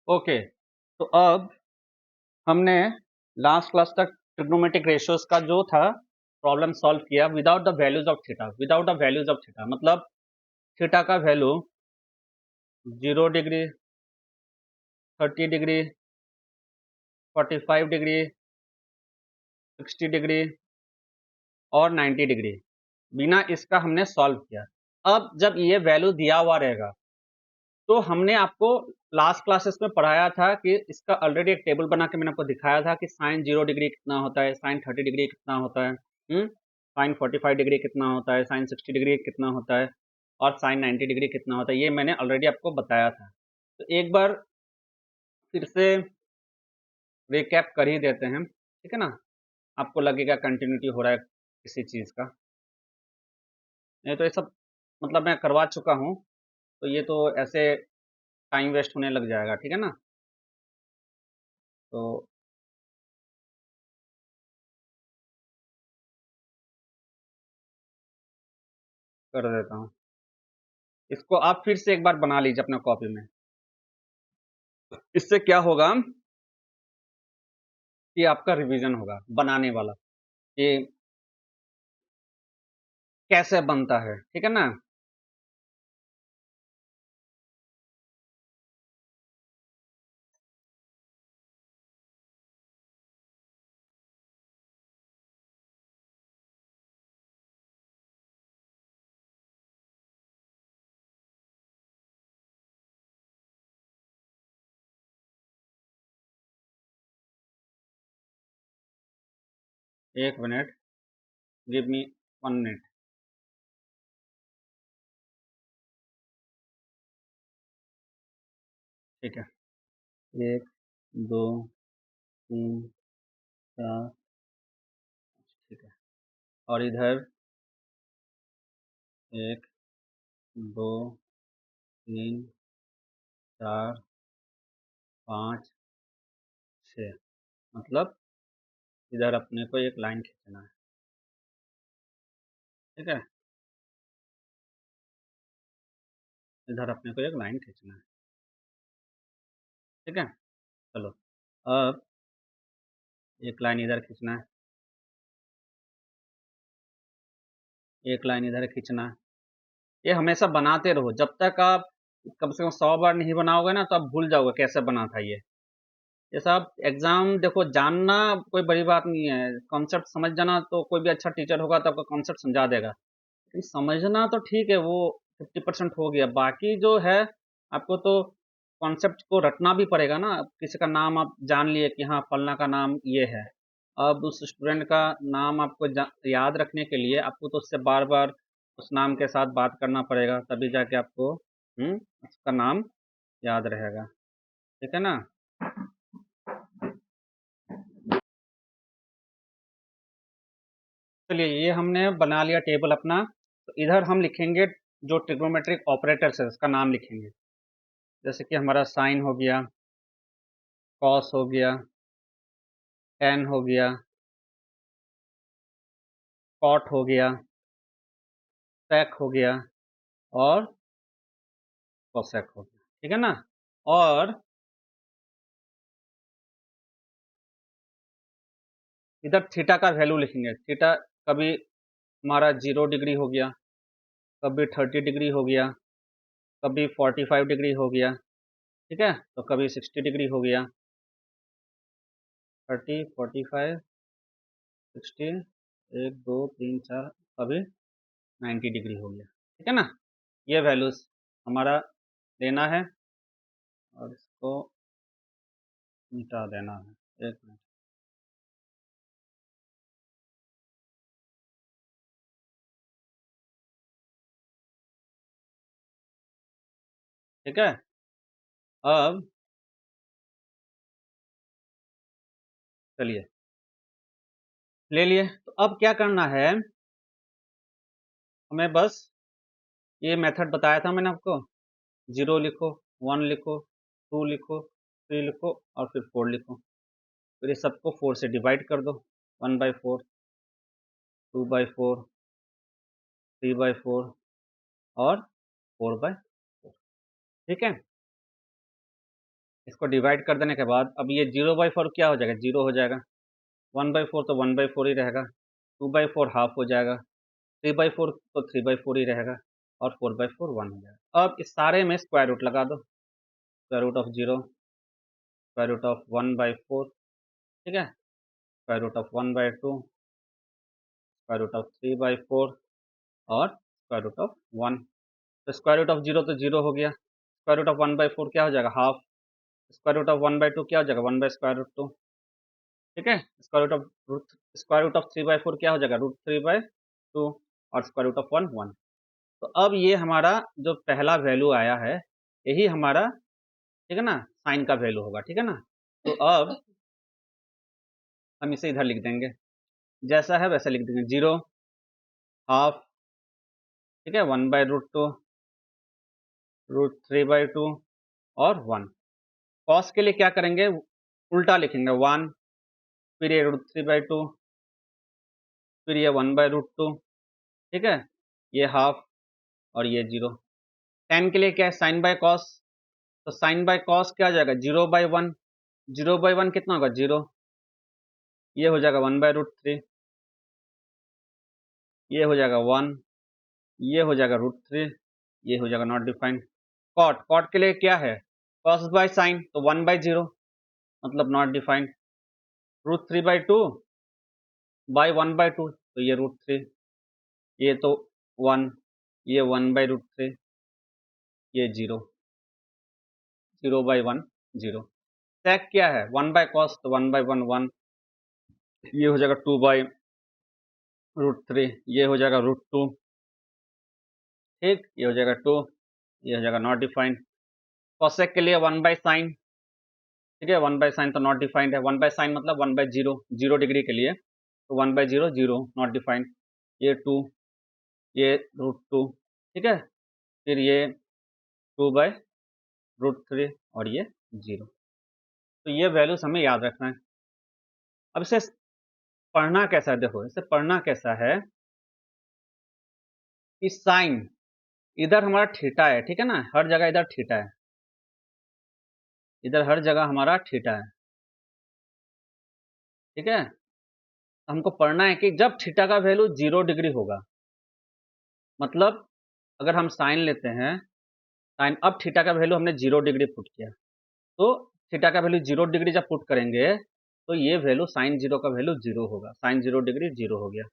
Okay, तो अब हमने लास्ट क्लास तक ट्रिग्नोमेट्रिक रेशियोज का जो था प्रॉब्लम सॉल्व किया without the values of theta. Without the values of theta मतलब थीटा का value 0 degree, 30 degree, 45 degree, 60 degree और 90 डिग्री बिना इसका हमने सॉल्व किया। अब जब ये वैल्यू दिया हुआ रहेगा तो हमने आपको लास्ट क्लासेस में पढ़ाया था कि इसका ऑलरेडी एक टेबल बना के मैंने आपको दिखाया था कि साइन 0 डिग्री कितना होता है, साइन 30 डिग्री कितना होता है, साइन 45 डिग्री कितना होता है, साइन 60 डिग्री कितना होता है और साइन 90 डिग्री कितना होता है। ये मैंने ऑलरेडी आपको बताया था। तो एक बार फिर से रिकैप कर ही देते हैं, ठीक है ना। आपको लगेगा कंटिन्यूटी हो रहा है किसी चीज़ का, नहीं तो ये सब मतलब मैं करवा चुका हूँ, तो ये तो ऐसे टाइम वेस्ट होने लग जाएगा, ठीक है ना। तो कर देता हूँ, इसको आप फिर से एक बार बना लीजिए अपना कॉपी में। इससे क्या होगा कि आपका रिवीजन होगा बनाने वाला, कि कैसे बनता है, ठीक है ना। 1 मिनट, गिव मी 1 मिनट। ठीक है, 1 2 3 4, ठीक है। और इधर 1 2 3 4 5 6, मतलब इधर अपने को एक लाइन खींचना है, ठीक है। इधर अपने को एक लाइन खींचना है, ठीक है। चलो, अब एक लाइन इधर खींचना है, एक लाइन इधर खींचना है। ये हमेशा बनाते रहो, जब तक आप कम से कम 100 बार नहीं बनाओगे ना तो आप भूल जाओगे कैसे बना था ये सब एग्जाम देखो, जानना कोई बड़ी बात नहीं है, कॉन्सेप्ट समझ जाना तो कोई भी अच्छा टीचर होगा तो आपका कॉन्सेप्ट समझा देगा। लेकिन समझना तो ठीक है, वो 50% हो गया, बाकी जो है आपको तो कॉन्सेप्ट को रटना भी पड़ेगा ना। किसी का नाम आप जान लिए कि हाँ फलना का नाम ये है, अब उस स्टूडेंट का नाम आपको याद रखने के लिए आपको तो उससे बार बार उस नाम के साथ बात करना पड़ेगा, तभी जाके आपको उसका नाम याद रहेगा, ठीक है ना। चलिए, ये हमने बना लिया टेबल अपना। तो इधर हम लिखेंगे जो ट्रिग्नोमेट्रिक ऑपरेटर्स है उसका नाम लिखेंगे, जैसे कि हमारा साइन हो गया, कॉस हो गया, टेन हो गया, कॉट हो गया, सेक हो गया और कोसेक हो गया, ठीक है ना। और इधर थीटा का वैल्यू लिखेंगे। थीटा कभी हमारा 0 डिग्री हो गया, कभी 30 डिग्री हो गया, कभी 45 डिग्री हो गया, ठीक है। तो कभी 60 डिग्री हो गया, 30 45 60, 1 2 3 4, कभी 90 डिग्री हो गया, ठीक है ना। ये वैल्यूज हमारा लेना है और इसको मिटा देना है। 1 मिनट, ठीक है। अब चलिए, ले लिए। तो अब क्या करना है, हमें बस ये मेथड बताया था मैंने आपको, 0 लिखो, 1 लिखो, 2 लिखो, 3 लिखो और फिर 4 लिखो। फिर ये सबको 4 से डिवाइड कर दो, 1/4, 2/4, 3/4 और 4/4, ठीक है। इसको डिवाइड कर देने के बाद अब ये 0/4 क्या हो जाएगा, 0 हो जाएगा। 1/4 तो 1/4 ही रहेगा। 2/4 हाफ हो जाएगा। 3/4 तो 3/4 ही रहेगा। और 4/4 1 हो जाएगा। अब इस सारे में स्क्वायर रूट लगा दो। Square root of 0, square root of 1/4, ठीक है, square root of 1/2, square root of 3/4 और स्क्वायर रूट ऑफ 1। तो स्क्वायर रूट ऑफ 0 तो 0 हो गया। स्क्वायर रूट ऑफ 1/4 क्या हो जाएगा, हाफ। स्क्वायर रूट ऑफ 1/2 क्या हो जाएगा, 1/√2, ठीक है। स्क्वायर रूट ऑफ 3/4 क्या हो जाएगा, √3/2 और स्क्वायर रूट ऑफ 1 1। तो अब ये हमारा जो पहला वैल्यू आया है यही हमारा, ठीक है ना, साइन का वैल्यू होगा, ठीक है ना। तो अब हम इसे इधर लिख देंगे, जैसा है वैसा लिख देंगे। 0, हाफ, ठीक है, 1/√2, √3/2 और 1। कॉस के लिए क्या करेंगे, उल्टा लिखेंगे, 1, फिर ये √3/2, फिर ये 1/√2, ठीक है, ये हाफ और ये 0। tan के लिए क्या है, साइन बाय कॉस। तो साइन बाय कॉस क्या हो जाएगा, 0/1। 0/1 कितना होगा, 0। ये हो जाएगा 1/√3, ये हो जाएगा 1, ये हो जाएगा √3, ये हो जाएगा नॉट डिफाइंड। कॉट, कॉट के लिए क्या है, कॉस बाय साइन, तो 1/0 मतलब नॉट डिफाइंड। √3/2 बाय 1/2 तो ये √3, ये तो 1, ये 1/√3, ये 0, 0/1 0। sec क्या है, 1/cos तो 1/1 1, ये हो जाएगा 2/√3, ये हो जाएगा √2, ठीक, ये हो जाएगा 2, ये हो जाएगा नॉट डिफाइंड। cosec के लिए 1/sin, ठीक है, 1/sin तो नॉट डिफाइंड है। 1/sin मतलब 1/0, 0 डिग्री के लिए तो 1/0 0 नॉट डिफाइंड। ये 2, ये √2, ठीक है, फिर ये 2/√3 और ये 0। तो ये वैल्यूज हमें याद रखना है। अब इसे पढ़ना कैसा है, देखो इसे पढ़ना कैसा है कि साइन इधर हमारा थीटा है, ठीक है ना, हर जगह इधर थीटा है, इधर हर जगह हमारा थीटा है, ठीक है। हमको पढ़ना है कि जब थीटा का वैल्यू 0 डिग्री होगा, मतलब अगर हम साइन लेते हैं, साइन, अब थीटा का वैल्यू हमने 0 डिग्री पुट किया, तो थीटा का वैल्यू 0 डिग्री जब पुट करेंगे तो ये वैल्यू साइन 0 का वैल्यू 0 होगा। साइन 0 डिग्री 0 हो गया,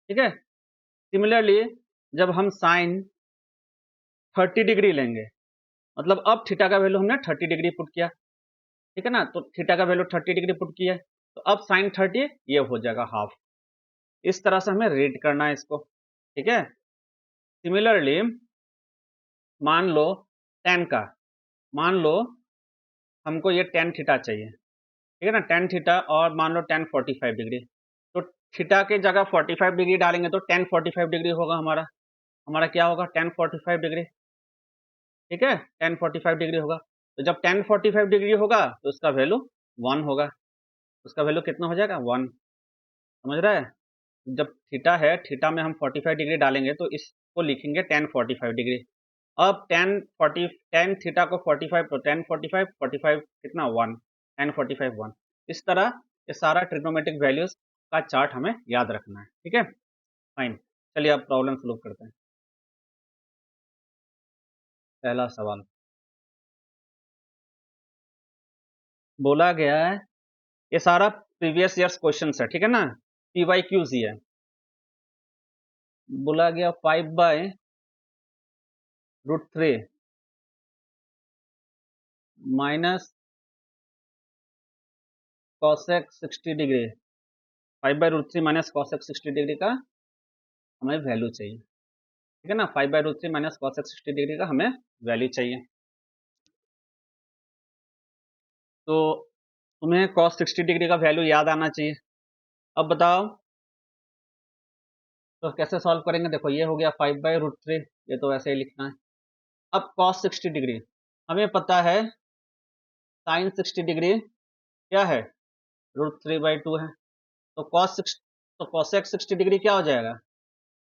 ठीक है। सिमिलरली जब हम साइन 30 डिग्री लेंगे, मतलब अब थीटा का वैल्यू हमने 30 डिग्री पुट किया, ठीक है ना, तो थीटा का वैल्यू 30 डिग्री पुट किया है, तो अब साइन 30 ये हो जाएगा हाफ। इस तरह से हमें रीड करना है इसको, ठीक है। सिमिलरली मान लो tan का, मान लो हमको ये tan थीटा चाहिए, ठीक है ना, tan थीटा, और मान लो tan 45 डिग्री। तो थीटा की जगह 45 डिग्री डालेंगे तो tan 45 डिग्री होगा हमारा। हमारा क्या होगा, tan 45 डिग्री, ठीक है, tan 45 डिग्री होगा। तो जब tan 45 डिग्री होगा तो उसका वैल्यू 1 होगा। उसका वैल्यू कितना हो जाएगा, 1। समझ रहा है, जब थीटा है, थीटा में हम 45 डिग्री डालेंगे तो इसको लिखेंगे tan 45 डिग्री। अब tan थीटा को 45, तो tan 45 45 कितना, 1, tan 45 1। इस तरह ये सारा ट्रिग्नोमेट्रिक वैल्यूज का चार्ट हमें याद रखना है, ठीक है, फाइन। चलिए अब प्रॉब्लम सॉल्व करते हैं। पहला सवाल बोला गया है, ये सारा प्रीवियस ईयर्स क्वेश्चन है, ठीक है ना, PYQs ही है। बोला गया 5/√3 minus cosec 60 degree, 5/√3 minus cosec 60 degree का हमें वैल्यू चाहिए, ठीक है ना, 5/√3 माइनस cosec 60 डिग्री का हमें वैल्यू चाहिए। तो तुम्हें cos 60 डिग्री का वैल्यू याद आना चाहिए। अब बताओ तो कैसे सॉल्व करेंगे, देखो ये हो गया 5/√3, ये तो वैसे ही लिखना है। अब cos 60 डिग्री हमें पता है, sin 60 डिग्री क्या है, √3/2 है। तो cosec 60 डिग्री क्या हो जाएगा,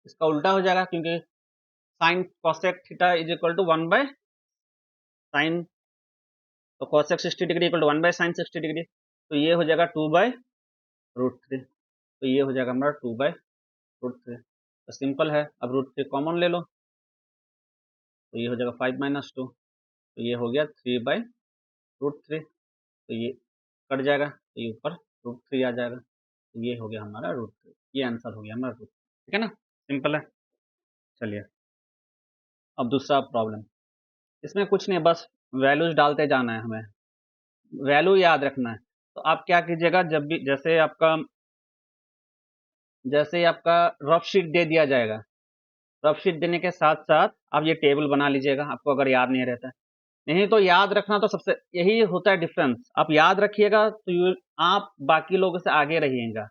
इसका उल्टा हो जाएगा, क्योंकि sin cosec theta is equal to 1/sin तो cosec 60 degree equal to 1 by sine 60 degree, तो ये हो जाएगा 2 बाई रूट थ्री, तो ये हो जाएगा हमारा 2 बाई रूट थ्री। तो सिंपल है, अब रूट थ्री कॉमन ले लो, तो ये हो जाएगा 5 माइनस 2, तो ये हो गया 3 बाई रूट थ्री, तो ये कट जाएगा, तो ये ऊपर रूट थ्री आ जाएगा, तो ये हो गया हमारा रूट थ्री, ये आंसर हो गया हमारा रूट, ठीक है ना, सिंपल है। चलिए अब दूसरा प्रॉब्लम, इसमें कुछ नहीं, बस वैल्यूज डालते जाना है, हमें वैल्यू याद रखना है। तो आप क्या कीजिएगा, जब भी जैसे आपका रफ शीट दे दिया जाएगा, रफ शीट देने के साथ साथ आप ये टेबल बना लीजिएगा, आपको अगर याद नहीं रहता है। नहीं तो याद रखना, तो सबसे यही होता है डिफरेंस, आप याद रखिएगा तो आप बाकी लोगों से आगे रहिएगा,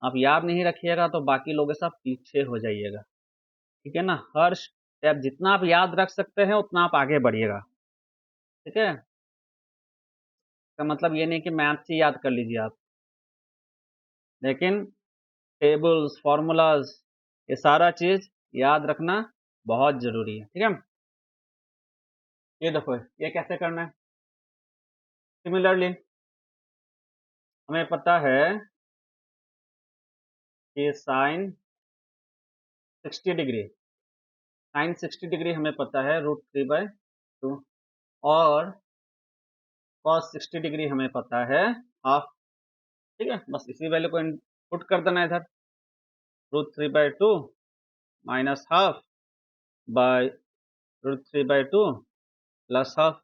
आप याद नहीं रखिएगा तो बाकी लोगों से आप पीछे हो जाइएगा, ठीक है ना। हर स्टेप जितना आप याद रख सकते हैं उतना आप आगे बढ़िएगा, ठीक है। इसका मतलब ये नहीं कि मैथ से याद कर लीजिए आप, लेकिन टेबल्स, फॉर्मूलाज, ये सारा चीज याद रखना बहुत जरूरी है, ठीक है। ये देखो, ये कैसे करना है। सिमिलरली हमें पता है कि साइन 60 डिग्री, साइन 60 डिग्री हमें पता है रूट थ्री बाई टू, और कॉस 60 डिग्री हमें पता है हाफ, ठीक है। बस इसी वैल्यू को इनपुट कर देना इधर, root three by two minus half by root three by two plus half,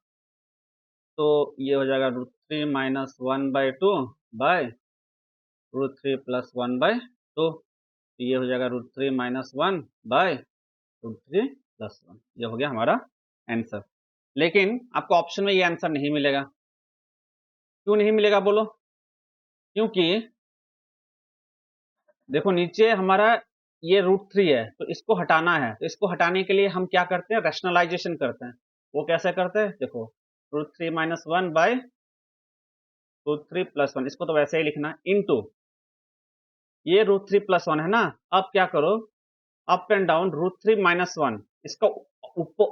तो ये हो जाएगा root three minus one by two by root three plus one by two, तो ये हो जाएगा root three minus one by root three plus one, ये हो गया हमारा आंसर। लेकिन आपको ऑप्शन में ये आंसर नहीं मिलेगा, क्यों नहीं मिलेगा बोलो? क्योंकि देखो नीचे हमारा ये रूट थ्री है, तो इसको हटाना है, तो इसको हटाने के लिए हम क्या करते हैं, रैशनलाइजेशन करते हैं। वो कैसे करते हैं, देखो root three minus one by root three plus one, इसको तो वैसे ही लिखना इनटू ये रूट थ्री प्लस वन है ना। अब क्या करो, up and down root three minus one, इसका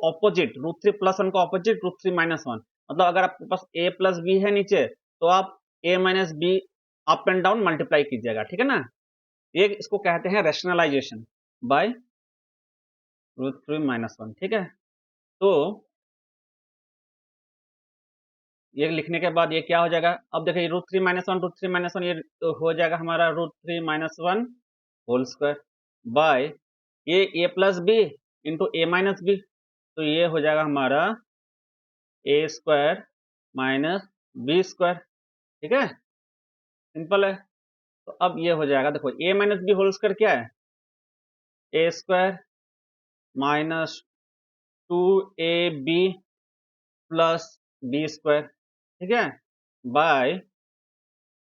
opposite root three plus one का opposite root three minus one, मतलब अगर आपके पास a प्लस बी है नीचे, तो आप a minus B up and down multiply कीजिएगा, ठीक है ना। ये इसको कहते हैं rationalisation by root three minus one, ठीक है। तो ये लिखने के बाद ये क्या हो जाएगा, अब देखिए रूट थ्री माइनस वन, ये हो जाएगा हमारा root three minus one whole square by ये a plus B into A minus B, तो ये हो जाएगा हमारा A square minus B square, ठीक है, सिंपल है। तो अब ये हो जाएगा, देखो a minus B whole square क्या है, A square minus two A B plus B square, ठीक है, by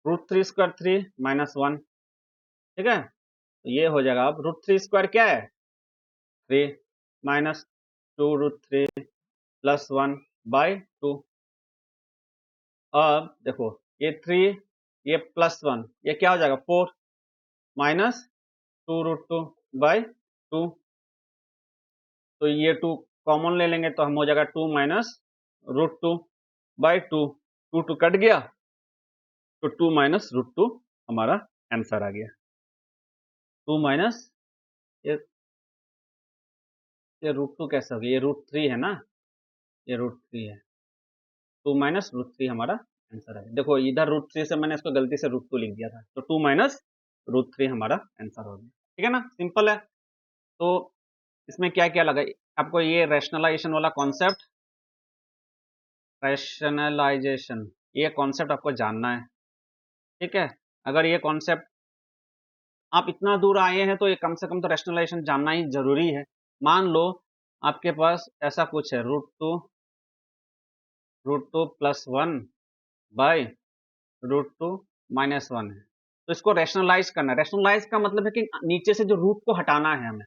root three square three minus one, ठीक है। तो ये हो जाएगा, अब रूट थ्री स्क्वायर क्या है, three minus two root three plus one by two. अब देखो ये थ्री, ये प्लस वन, ये क्या हो जाएगा four minus two root two by two, तो ये टू कॉमन ले लेंगे तो हम हो जाएगा two minus root two by two, two two cut गया, तो टू माइनस रूट टू हमारा आंसर आ गया। टू माइनस ये रूट टू कैसे हो गया, ये रूट थ्री है ना, ये रूट थ्री है, टू माइनस रूट थ्री हमारा आंसर है। देखो इधर रूट थ्री से मैंने इसको गलती से रूट टू लिख दिया था, तो टू माइनस रूट थ्री हमारा आंसर हो गया, ठीक है ना, सिंपल है। तो इसमें क्या क्या लगा आपको, ये रैशनलाइजेशन वाला कॉन्सेप्ट, रैशनलाइजेशन ये कॉन्सेप्ट आपको जानना है, ठीक है। अगर ये कॉन्सेप्ट आप इतना दूर आए हैं तो ये कम से कम तो रैशनलाइजेशन जानना ही जरूरी है। मान लो आपके पास ऐसा कुछ है, root two plus one by root two minus one है, तो इसको रैशनलाइज करना है। रैशनलाइज का मतलब है कि नीचे से जो रूट को हटाना है हमें,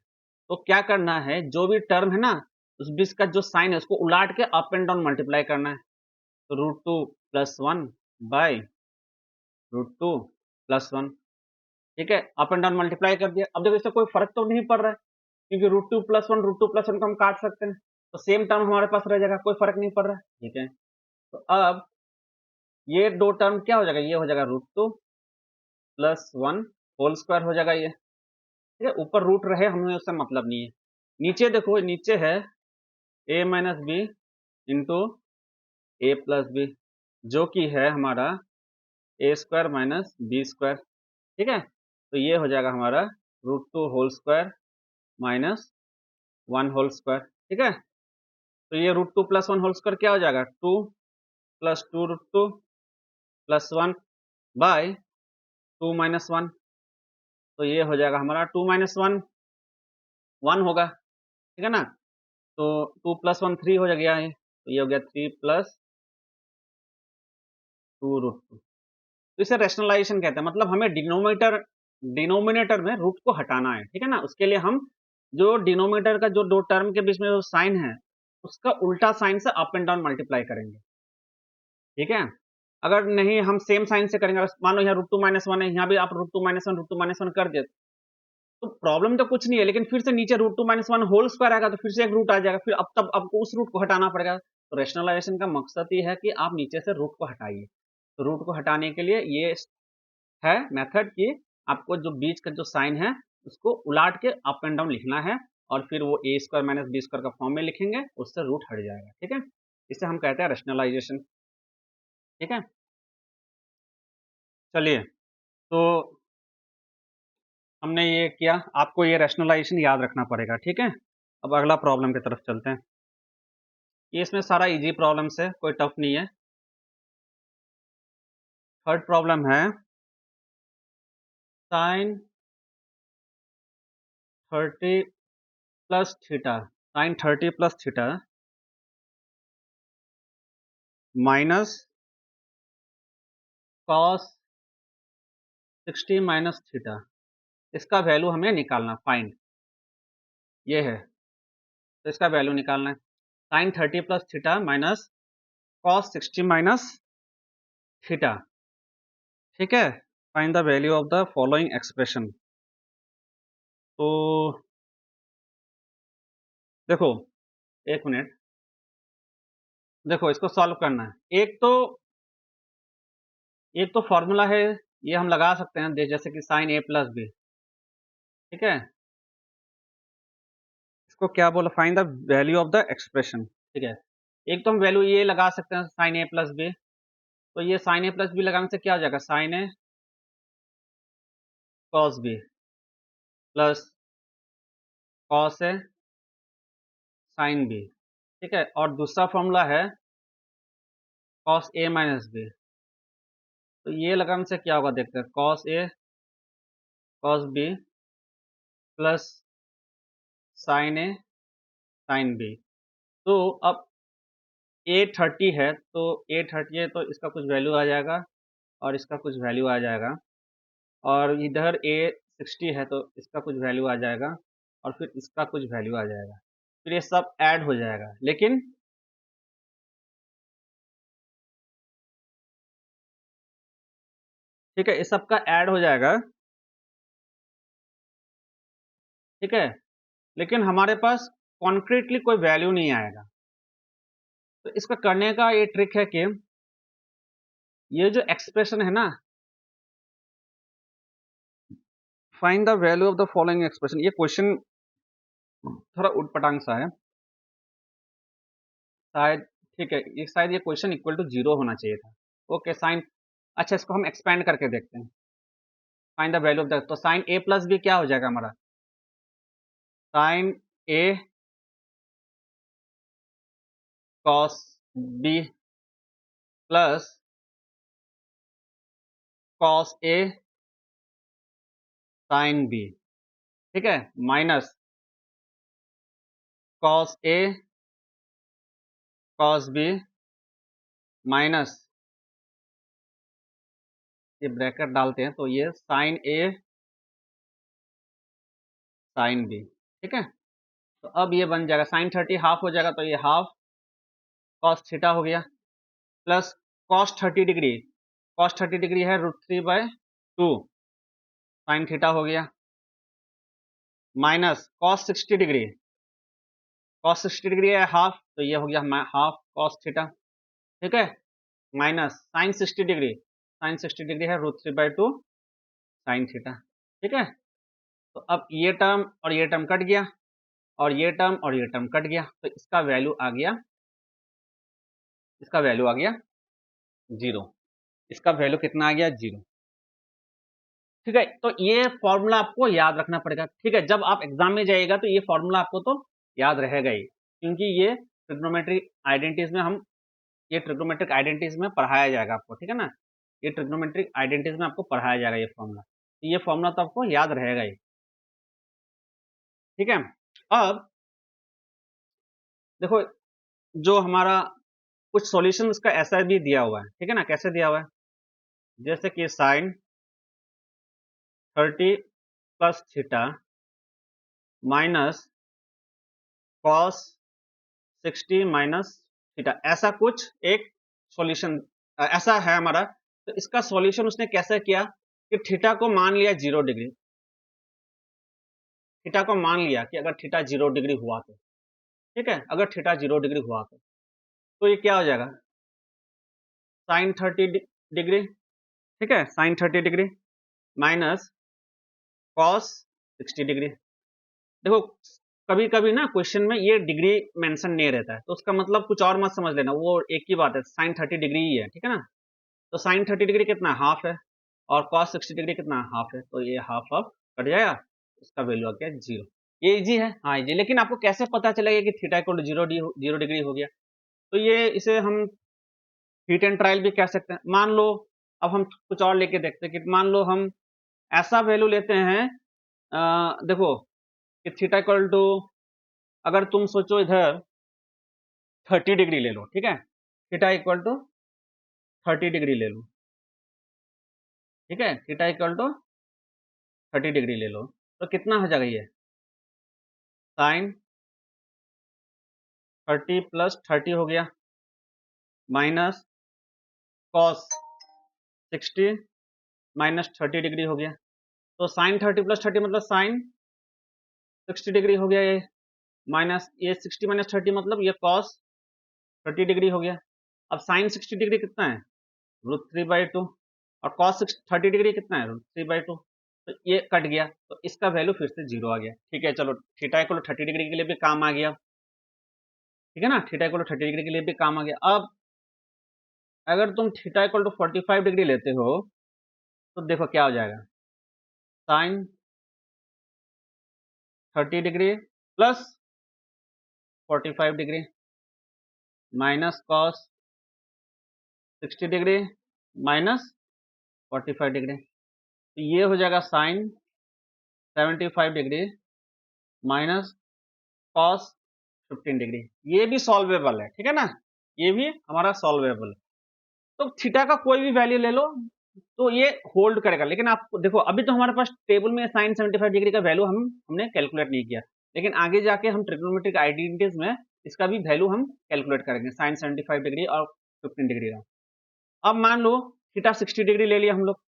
तो क्या करना है, जो भी टर्म है ना उस बीच का जो साइन है उसको उलाट के अप एंड डाउन मल्टीप्लाई करना है, तो root two plus one by root two plus one, ठीक है, अप एंड डाउन मल्टीप्लाई कर दिया। अब देखो इससे कोई फर्क तो नहीं पड़ रहा है, क्योंकि रूट टू प्लस वन को हम काट सकते हैं, तो सेम टर्म हमारे पास रह जाएगा, कोई फर्क नहीं पड़ रहा है, ठीक है। तो अब ये दो टर्म क्या हो जाएगा, ये हो जाएगा √2 + 1 होल स्क्वायर हो जाएगा ये, ठीक है। ऊपर रूट रहे हमें उससे मतलब नहीं है। नीचे देखो, नीचे है a - b into a + b, जो कि है हमारा a² - b², ठीक है। तो ये हो जाएगा हमारा √2 whole square minus 1 whole square, ठीक है। तो ये √2 + 1 होल स्क्वायर क्या हो जाएगा, 2 + 2 √2 + 1 बाय 2 - 1, तो ये हो जाएगा हमारा 2 - 1 1 होगा, ठीक है ना। तो 2 + 1 3 हो गया है, तो ये हो गया 3 + 2 √2। तो इसे रैशनलाइजेशन कहते हैं, मतलब हमें डिनोमिनेटर में रूट को हटाना है, ठीक है ना। उसके लिए हम जो डिनोमिनेटर का जो दो टर्म के बीच में जो साइन है, उसका उल्टा साइन से अप एंड डाउन मल्टीप्लाई करेंगे, ठीक है। अगर नहीं हम सेम साइन से करेंगे, मान लो यहाँ √2 - 1 है, यहाँ भी आप √2 - 1 √2 - 1 कर दे, तो प्रॉब्लम तो कुछ नहीं है, लेकिन फिर से नीचे √2 - 1 होल स्क्वायर आएगा, तो फिर से एक रूट आ जाएगा, फिर अब तब आपको उस रूट को हटाना पड़ेगा। तो रैशनलाइजेशन का मकसद ये है कि आप नीचे से रूट को हटाइए। तो रूट को हटाने के लिए ये है मेथड कि आपको जो बीच का जो साइन है उसको उलाट के अप एंड डाउन लिखना है, और फिर वो a² - b² का फॉर्म में लिखेंगे, उससे रूट हट जाएगा, ठीक है। इसे हम कहते हैं रैशनलाइजेशन, ठीक है। चलिए, तो हमने ये किया, आपको ये रैशनलाइजेशन याद रखना पड़ेगा, ठीक है। अब अगला प्रॉब्लम की तरफ चलते हैं। ये इसमें सारा इजी प्रॉब्लम्स है, कोई टफ नहीं है। थर्ड प्रॉब्लम है sin 30 + theta, sin 30 + theta minus cos 60 - theta, इसका वैल्यू हमें निकालना, फाइंड, ये है। तो इसका वैल्यू निकालना है, sin 30 + theta minus cos 60 - theta, ठीक है। Find the value of the following expression. तो देखो, एक मिनट, देखो इसको सॉल्व करना है। एक तो फॉर्मूला है, ये हम लगा सकते हैं, जैसे कि sin a + b, ठीक है। इसको क्या बोला, find the value of the expression, ठीक है। एक तो हम वैल्यू ये लगा सकते हैं sin a + b, तो ये sin a + b लगाने से क्या हो जाएगा, sin a cos b plus cos a sin b, ठीक है। और दूसरा फॉर्मूला है cos a - b, तो ये लगाने से क्या होगा, देखते हैं, cos a cos b plus sin a sin b। तो अब a 30 है, तो a 30 है, तो इसका कुछ वैल्यू आ जाएगा और इसका कुछ वैल्यू आ जाएगा, और इधर a 60 है, तो इसका कुछ वैल्यू आ जाएगा, और फिर इसका कुछ वैल्यू आ जाएगा, फिर ये सब ऐड हो जाएगा, लेकिन ठीक है, इस सब का ऐड हो जाएगा, ठीक है, लेकिन हमारे पास कॉन्क्रीटली कोई वैल्यू नहीं आएगा। तो इसका करने का ये ट्रिक है कि ये जो एक्सप्रेशन है ना, find the value of the following expression, ये क्वेश्चन थोड़ा उटपटांग सा है शायद, ठीक है, ये शायद ये क्वेश्चन इक्वल टू 0 होना चाहिए था। ओके, साइन, अच्छा इसको हम एक्सपेंड करके देखते हैं। Find the value of the, तो साइन a + b क्या हो जाएगा हमारा, sine a cos b plus cos a sin b, ठीक है, minus cos a cos b minus, ये ब्रैकेट डालते हैं, तो ये sin a sin b, ठीक है। तो अब ये बन जाएगा sin 30 हाफ हो जाएगा, तो ये हाफ cos थीटा हो गया, plus cos 30 degree, cos 30 degree है √3/2 sin थीटा हो गया, minus cos 60 degree, cos 60 degree है हाफ, तो ये हो गया हाफ cos थीटा, ठीक है। Minus sine 60 degree, sine 60 degree है √3/2 साइन थीटा। ठीक है, तो अब ये टर्म और ये टर्म कट गया और ये टर्म और ये टर्म कट गया, तो इसका वैल्यू आ गया, इसका वैल्यू आ गया 0। इसका वैल्यू कितना आ गया? 0। ठीक है, तो ये फॉर्मूला आपको याद रखना पड़ेगा। ठीक है, जब आप एग्जाम में जाइएगा तो ये फॉर्मूला आपको तो याद रहेगा ही, क्योंकि ये ट्रिग्नोमेट्रिक आइडेंटिटीज में हम ये ट्रिग्नोमेट्रिक आइडेंटिटीज में पढ़ाया जाएगा आपको। ठीक है ना, ये ट्रिग्नोमेट्रिक आइडेंटिटीज में आपको पढ़ाया जाएगा ये फॉर्मूला, तो ये फॉर्मूला तो आपको याद रहेगा ही। ठीक है, अब देखो जो हमारा कुछ सॉल्यूशन इसका ऐसा भी दिया हुआ है। ठीक है ना, कैसे दिया हुआ है? जैसे कि sine 30 plus theta minus cos 60 minus theta, ऐसा कुछ एक सॉल्यूशन ऐसा है हमारा। तो इसका सॉल्यूशन उसने कैसे किया कि थीटा को मान लिया 0 डिग्री, थीटा को मान लिया कि अगर थीटा 0 डिग्री हुआ तो, ठीक है, अगर थीटा 0 डिग्री हुआ तो ये क्या हो जाएगा? साइन 30 डिग्री, ठीक है, sine 30 degree minus cos 60 degree. देखो कभी कभी ना क्वेश्चन में ये डिग्री मेंशन नहीं रहता है, तो उसका मतलब कुछ और मत समझ लेना, वो एक ही बात है, साइन 30 डिग्री ही है। ठीक है ना, तो साइन 30 डिग्री कितना? हाफ है, और कॉस 60 डिग्री कितना? हाफ है, तो ये हाफ हाफ कट जाएगा, इसका वैल्यू आ गया 0। ये इजी है, हाँ इजी। लेकिन आपको कैसे पता चलेगा कि थीटा इक्वल टू 0 डिग्री हो गया? तो ये इसे हम हीट एंड ट्रायल भी कह सकते हैं। मान लो अब हम कुछ और लेके देखते हैं कि मान लो हम ऐसा वैल्यू लेते हैं, देखो कि थीटा इक्वल टू, अगर तुम सोचो इधर 30 डिग्री ले लो, ठीक है, थीटा इक्वल टू 30 डिग्री ले लो, ठीक है, थीटा इक्वल टू 30 डिग्री ले लो, तो कितना हो जाएगा? ये साइन 30 प्लस 30 हो गया माइनस कॉस 60 माइनस 30 डिग्री हो गया, तो साइन 30 प्लस 30 मतलब साइन 60 डिग्री हो गया, ये माइनस ये 60 माइनस 30 मतलब ये कॉस 30 डिग्री हो गया। अब साइन 60 डिग्री कितना है? √3/2, और कॉस 30 डिग्री कितना है? √3/2, तो ये कट गया, तो इसका वैल्यू फिर से 0 आ गया। ठीक है, चलो थीटा इक्वल टू 30 डिग्री के लिए भी काम आ गया। ठीक है ना, थीटा इक्वल टू 30 डिग्री के लिए भी काम आ गया। अब अगर तुम थीटा इक्वल टू 45 डिग्री लेते हो तो देखो क्या हो जाएगा, sine 30 degree plus 45 degree minus cos 60 degree minus 45 degree, तो ये हो जाएगा sine 75 degree minus cos 15 degree. ये भी सॉल्वेबल है, ठीक है ना, ये भी हमारा सॉल्वेबल है। तो थीटा का कोई भी वैल्यू ले लो तो ये होल्ड करेगा। लेकिन आप देखो अभी तो हमारे पास टेबल में साइन 75 डिग्री का वैल्यू हमने कैलकुलेट नहीं किया, लेकिन आगे जाके हम ट्रिग्नोमेट्रिक आइडेंटिटीज में इसका भी वैल्यू हम कैलकुलेट करेंगे, साइन 75 डिग्री और 15 डिग्री का। अब मान लो थीटा 60 डिग्री ले लिया हम लोग,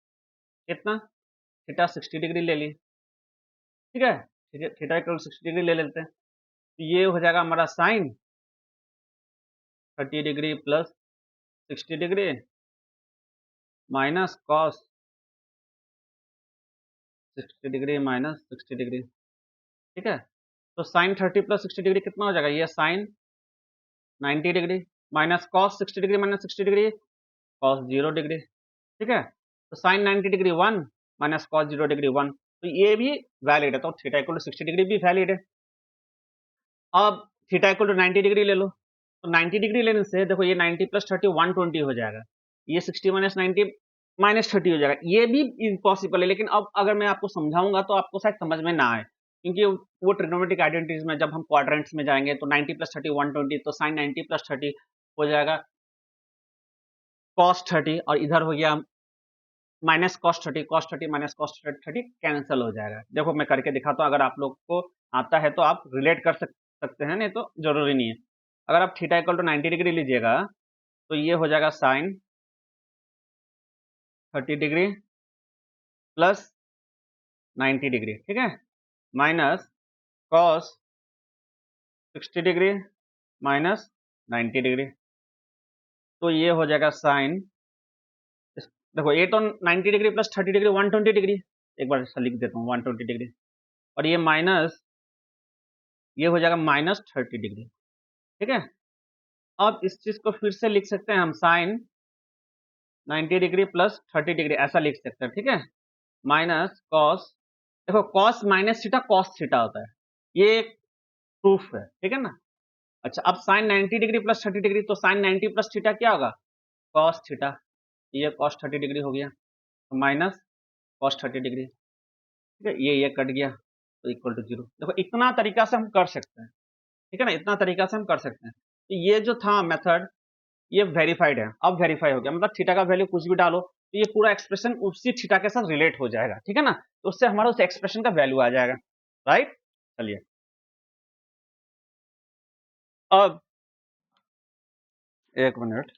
कितना? थीटा 60 डिग्री ले ली, ठीक है, थीटा इक्वल 60 डिग्री ले लेते हैं, तो ये हो जाएगा हमारा sine 30 degree plus 60 degree minus cos 60 degree minus 60 degree, ठीक है, तो साइन 30 प्लस 60 डिग्री कितना हो जाएगा? ये sine 90 degree minus cos 60 degree minus 60 degree cos 0 degree, ठीक है, तो sine 90 degree 1 minus cos 0 degree 1, तो ये भी वैलिड है, तो थीटा इक्वल टू 60 डिग्री भी वैलिड है। अब थीटा इक्वल टू 90 डिग्री ले लो, तो 90 डिग्री लेने से देखो ये 90 प्लस 30 120 हो जाएगा, ये 60 माइनस 90 माइनस 30 हो जाएगा, ये भी इम्पॉसिबल है। लेकिन अब अगर मैं आपको समझाऊंगा तो आपको शायद समझ में ना आए, क्योंकि वो ट्रिग्नोमेट्रिक आइडेंटिटीज में जब हम क्वाड्रेंट्स में जाएंगे तो 90 प्लस 30 120, तो साइन 90 प्लस 30 हो जाएगा कॉस 30, और इधर हो गया minus cos 30 minus cos 30 cancel हो जाएगा। देखो मैं करके दिखाता हूँ, अगर आप लोग को आता है तो आप रिलेट कर सकते हैं, नहीं तो जरूरी नहीं है। अगर आप थीटा इक्वल टू 90 डिग्री लीजिएगा तो ये हो जाएगा साइन 30 डिग्री प्लस 90 डिग्री, ठीक है, minus cos 60 degree minus 90 degree, तो ये हो जाएगा साइन, देखो ये तो 90 डिग्री प्लस 30 डिग्री 120 डिग्री, एक बार ऐसा लिख देता हूँ 120 डिग्री, और ये माइनस, ये हो जाएगा माइनस 30 डिग्री। ठीक है, अब इस चीज को फिर से लिख सकते हैं हम, साइन 90 डिग्री प्लस 30 डिग्री ऐसा लिख सकते हैं। ठीक है, माइनस कॉस, देखो cos minus theta cos theta होता है, ये एक प्रूफ है। ठीक है ना। अच्छा, अब साइन 90 डिग्री प्लस 30 डिग्री, तो साइन 90 प्लस थीटा क्या होगा, कॉस थीटा, ये कॉस 30 डिग्री हो गया, तो माइनस कॉस 30 डिग्री। ठीक है, ये कट गया तो इक्वल टू 0। देखो इतना तरीका से हम कर सकते हैं। ठीक है ना, इतना तरीका से हम कर सकते हैं। तो ये जो था मेथड, ये वेरीफाइड है, अब वेरीफाई हो गया, मतलब थीटा का वैल्यू कुछ भी डालो तो ये पूरा एक्सप्रेशन उसी थीटा के साथ रिलेट हो जाएगा। ठीक है ना, तो उससे हमारा उस एक्सप्रेशन का वैल्यू आ जाएगा। राइट, चलिए अब एक मिनट,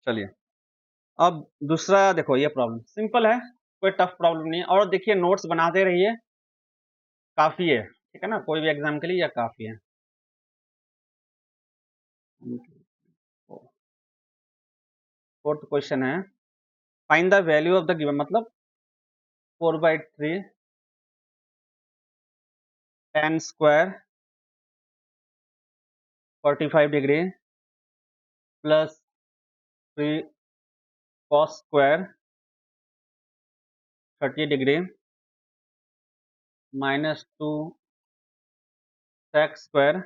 चलिए अब दूसरा देखो, ये प्रॉब्लम सिंपल है, कोई टफ प्रॉब्लम नहीं है, और देखिए नोट्स बनाते रहिए, काफी है। ठीक है ना, कोई भी एग्जाम के लिए यह काफी है। फोर्थ क्वेश्चन है, find the value of the given, मतलब 4/3 tan square 45 degree plus 3 cos square 30 degree minus 2 sec square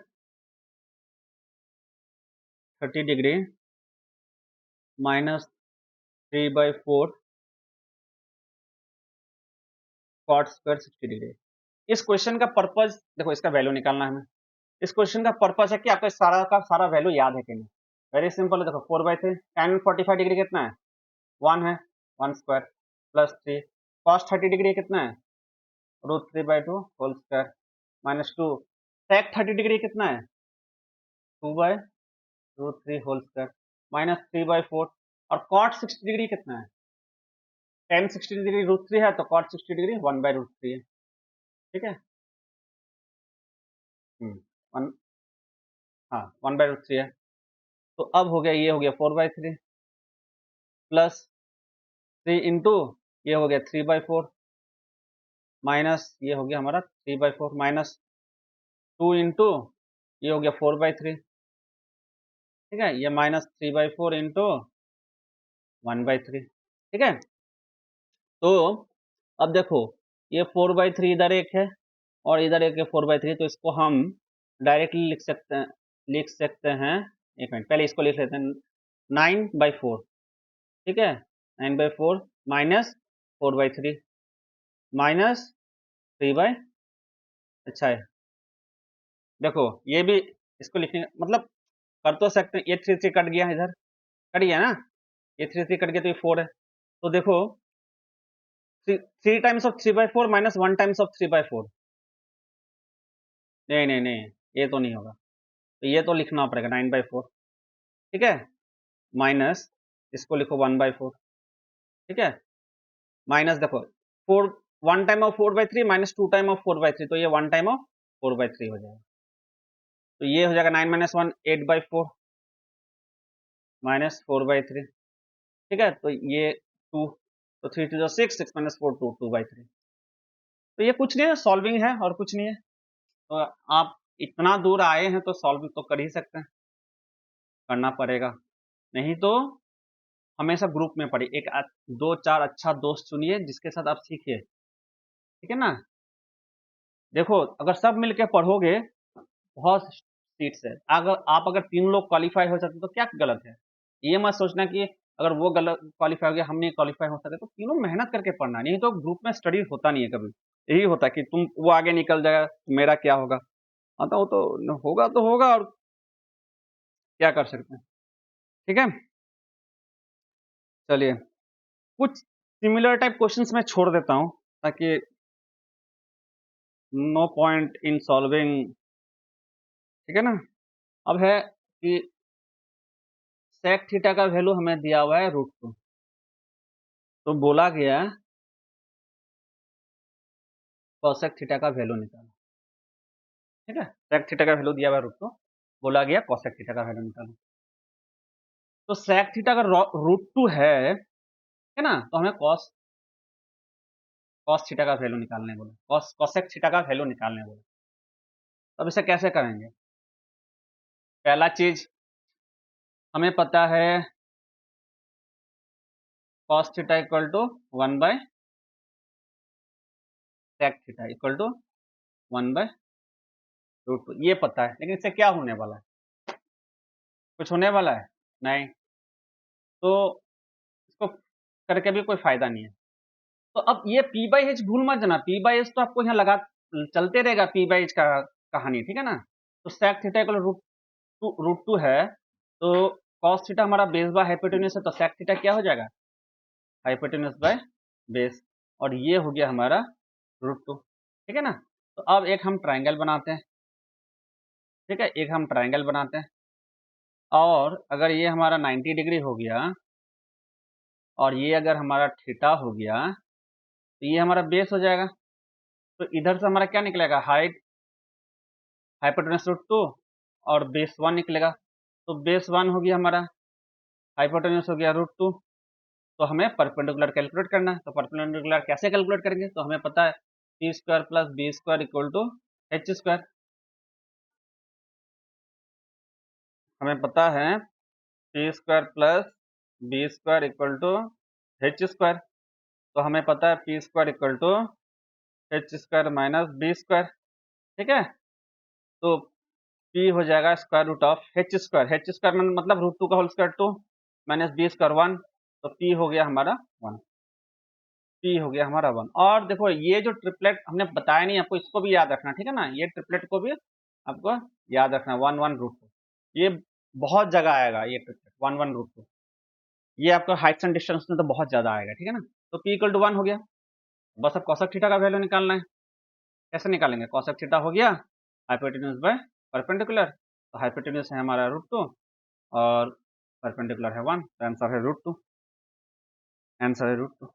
30 degree minus 3/4 cot square 60 degree. इस क्वेश्चन का पर्पज देखो, इसका वैल्यू निकालना है हमें। इस क्वेश्चन का पर्पज है कि आपको सारा का सारा वैल्यू याद है कि नहीं। वेरी सिंपल है, देखो 4/3 tan 45 डिग्री कितना है, 1 है, 1 स्क्वायर प्लस 3 cos 30 डिग्री कितना है, √3/2 whole square minus 2 sec 30 degree कितना है, 2/√3 होल स्क्वायर माइनस 3/4, और cot 60 डिग्री कितना है, tan 60 डिग्री √3 है, तो cot 60 डिग्री 1/√3 है। ठीक है, वन, हाँ 1/√3 है। तो अब हो गया, ये हो गया 4/3 प्लस 3 इंटू, ये हो गया 3/4 माइनस, ये हो गया हमारा 3/4 माइनस 2 इंटू, ये हो गया 4/3। ठीक है, ये माइनस 3/4 इंटू 1/3। ठीक है, तो अब देखो ये 4/3 इधर एक है और इधर एक है 4/3, तो इसको हम डायरेक्टली लिख सकते हैं। एक मिनट, पहले इसको लिख लेते हैं 9/4। ठीक है, 9/4 माइनस 4/3 माइनस 3 बाई, अच्छा है, देखो ये भी इसको लिखने मतलब कर तो सकते हैं, ये 3 कट गया इधर, कट गया ना, ये 3 कट गया तो ये 4 है, तो देखो 3 times of 3/4 minus 1 times of 3/4, नहीं नहीं नहीं, ये तो नहीं होगा, तो ये तो लिखना पड़ेगा 9/4। ठीक है, माइनस इसको लिखो 1/4। ठीक है, माइनस देखो 4, 1 time of 4/3 minus 2 time of 4/3, तो ये 1 टाइम ऑफ 4/3 हो जाएगा, तो ये हो जाएगा 9 माइनस 1 8/4 माइनस 4/3। ठीक है, तो ये 2, तो 3 2 6, 6 माइनस 4 2, 2/3। तो ये कुछ नहीं है, सॉल्विंग है और कुछ नहीं है। तो आप इतना दूर आए हैं तो सॉल्व तो कर ही सकते हैं, करना पड़ेगा, नहीं तो हमेशा ग्रुप में पढ़िए, एक 2-4 अच्छा दोस्त चुनिए जिसके साथ आप सीखिए। ठीक है ना, देखो अगर सब मिलके पढ़ोगे, बहुत सीट्स है, अगर 3 लोग क्वालिफाई हो सकते तो क्या गलत है। ये मत सोचना कि अगर वो गलत क्वालिफाई हो गया, हम नहीं क्वालिफाई हो सके, तो तीनों मेहनत करके पढ़ना, नहीं तो ग्रुप में स्टडी होता नहीं है कभी। यही होता है कि तुम, वो आगे निकल जाएगा, मेरा क्या होगा। हाँ, तो वो तो होगा, और क्या कर सकते हैं। ठीक है, चलिए कुछ सिमिलर टाइप क्वेश्चंस मैं छोड़ देता हूँ, ताकि नो पॉइंट इन सॉल्विंग। ठीक है ना, अब है कि sec थीटा का वैल्यू हमें दिया हुआ है √2, तो बोला गया cosec थीटा का वैल्यू निकालो। ठीक है, sec थीटा का वैल्यू दिया हुआ √2, बोला गया cosec थीटा का वैल्यू निकालो। तो sec थीटा अगर √2 है ना, तो हमें cos थीटा का वैल्यू निकालने बोला, cosec थीटा का वैल्यू निकालने बोला। अब इसे कैसे करेंगे? पहला चीज हमें पता है cos theta equal to 1/sec theta equal to 1/√2, ये पता है। लेकिन इससे क्या होने वाला है? कुछ होने वाला है? नहीं। तो इसको करके भी कोई फायदा नहीं है। तो अब ये p/h भूल मत जाना, p/h तो आपको यहाँ लगा चलते रहेगा, p/h का कहानी, ठीक है ना। तो sec थीटा इक्वल √2 है, तो cos थीटा हमारा बेस बाय हाइपोटेन्यूज है, तो sec थीटा क्या हो जाएगा? हाइपोटेन्यूज बाय बेस, और ये हो गया हमारा √2, ठीक है ना। तो अब एक हम ट्राइंगल बनाते हैं, ठीक है, एक हम ट्राइंगल बनाते हैं, और अगर ये हमारा 90 डिग्री हो गया और ये अगर हमारा थीटा हो गया, तो ये हमारा बेस हो जाएगा। तो इधर से हमारा क्या निकलेगा? हाइट हाइपोटेन्यूज √2 और बेस 1 निकलेगा। तो बेस 1 हो गया हमारा, हाइपोटेन्यूज हो गया √2। तो हमें परपेंडिकुलर कैलकुलेट करना है। तो परपेंडिकुलर कैसे कैलकुलेट करेंगे? तो हमें पता है p square plus B square equal to h square. हमें पता है p square plus B square equal to h square. तो हमें पता है p square equal to h square minus B square, ठीक है। तो p हो जाएगा square root of h square, h square मतलब √2 का whole square 2 minus B square 1, तो p हो गया हमारा 1, p हो गया हमारा 1। और देखो ये जो ट्रिपलेट हमने बताया नहीं आपको, इसको भी याद रखना, ठीक है ना। ये ट्रिपलेट को भी आपको याद रखना, 1 1 √2, ये बहुत जगह आएगा ये ट्रिपलेट 1 1 √2, ये आपका हाइट्स एंड डिस्टेंस में तो बहुत ज़्यादा आएगा, ठीक है ना। तो p इक्वल टू 1 हो गया, बस अब cosec थीटा का वैल्यू निकालना है। कैसे निकालेंगे? cosec थीटा हो गया हाइपोटेन्यूज बाय परपेंडिकुलर, तो हाइपोटेन्यूज है हमारा √2 और परपेंडिकुलर है 1, तो आंसर है √2, आंसर है √2।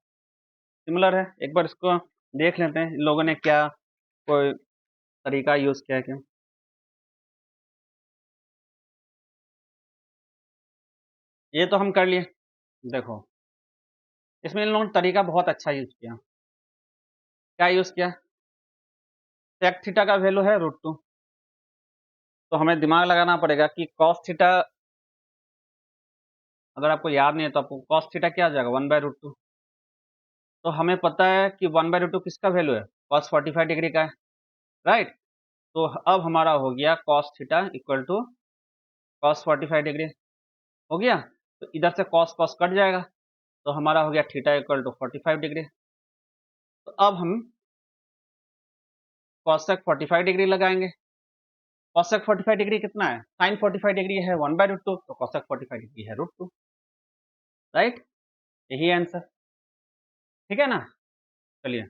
सिमिलर है, एक बार इसको देख लेते हैं इन लोगों ने क्या कोई तरीका यूज़ किया है क्या। ये तो हम कर लिए, देखो इसमें इन लोगों ने तरीका बहुत अच्छा यूज़ किया। क्या यूज़ किया? sec थीटा का वैल्यू है √2, तो हमें दिमाग लगाना पड़ेगा कि cos थीटा, अगर आपको याद नहीं है तो आपको cos थीटा क्या आ जाएगा? 1/√2। तो हमें पता है कि 1/√2 किसका वैल्यू है? cos 45 डिग्री का है, राइट। तो अब हमारा हो गया cos theta equal to cos 45 degree, हो गया। तो इधर से cos cos कट जाएगा, तो हमारा हो गया थीटा इक्वल टू 45 डिग्री। तो अब हम cosec 45 डिग्री लगाएंगे। cosec 45 डिग्री कितना है? sin 45 डिग्री है 1/√2, तो cosec 45 डिग्री है √2, राइट। यही आंसर, ठीक है ना। चलिए